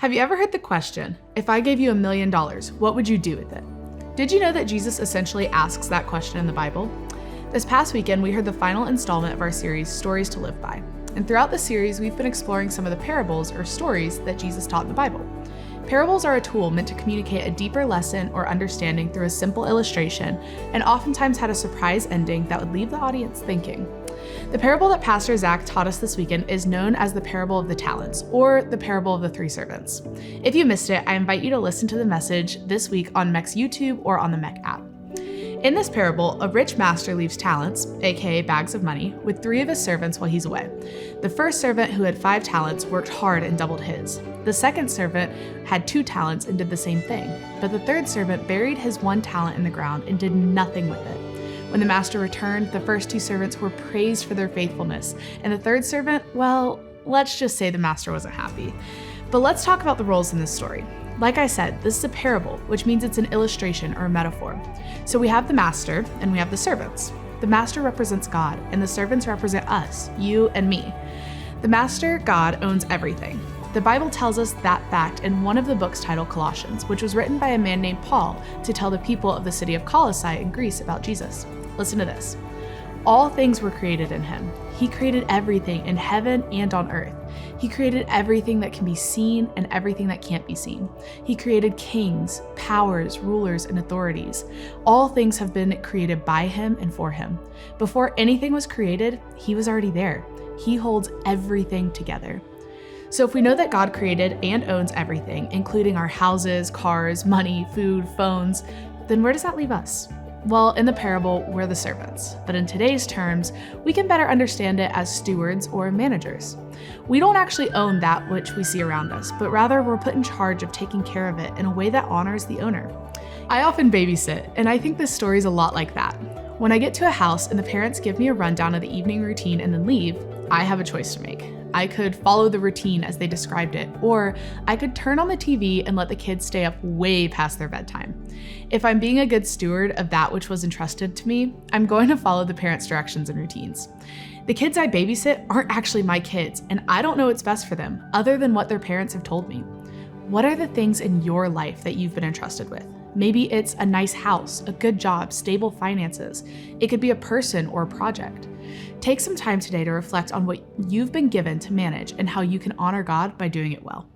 Have you ever heard the question, if I gave you $1 million, what would you do with it? Did you know that Jesus essentially asks that question in the Bible? This past weekend, we heard the final installment of our series, Stories to Live By. And throughout the series, we've been exploring some of the parables or stories that Jesus taught in the Bible. Parables are a tool meant to communicate a deeper lesson or understanding through a simple illustration, and oftentimes had a surprise ending that would leave the audience thinking. The parable that Pastor Zach taught us this weekend is known as the parable of the talents, or the parable of the three servants. If you missed it, I invite you to listen to the message this week on Meck's YouTube or on the Meck App. In this parable, a rich master leaves talents, aka bags of money, with 3 of his servants while he's away. The first servant, who had 5 talents, worked hard and doubled his. The second servant had 2 talents and did the same thing. But the third servant buried his 1 talent in the ground and did nothing with it. When the master returned, the first 2 servants were praised for their faithfulness, and the third servant, well, let's just say the master wasn't happy. But let's talk about the roles in this story. Like I said, this is a parable, which means it's an illustration or a metaphor. So we have the master and we have the servants. The master represents God, and the servants represent us, you and me. The master, God, owns everything. The Bible tells us that fact in one of the books titled Colossians, which was written by a man named Paul to tell the people of the city of Colossae in Greece about Jesus. Listen to this. All things were created in him. He created everything in heaven and on earth. He created everything that can be seen and everything that can't be seen. He created kings, powers, rulers, and authorities. All things have been created by him and for him. Before anything was created, he was already there. He holds everything together. So if we know that God created and owns everything, including our houses, cars, money, food, phones, then where does that leave us? Well, in the parable, we're the servants, but in today's terms, we can better understand it as stewards or managers. We don't actually own that which we see around us, but rather we're put in charge of taking care of it in a way that honors the owner. I often babysit, and I think this story is a lot like that. When I get to a house and the parents give me a rundown of the evening routine and then leave, I have a choice to make. I could follow the routine as they described it, or I could turn on the TV and let the kids stay up way past their bedtime. If I'm being a good steward of that which was entrusted to me, I'm going to follow the parents' directions and routines. The kids I babysit aren't actually my kids, and I don't know what's best for them, other than what their parents have told me. What are the things in your life that you've been entrusted with? Maybe it's a nice house, a good job, stable finances. It could be a person or a project. Take some time today to reflect on what you've been given to manage and how you can honor God by doing it well.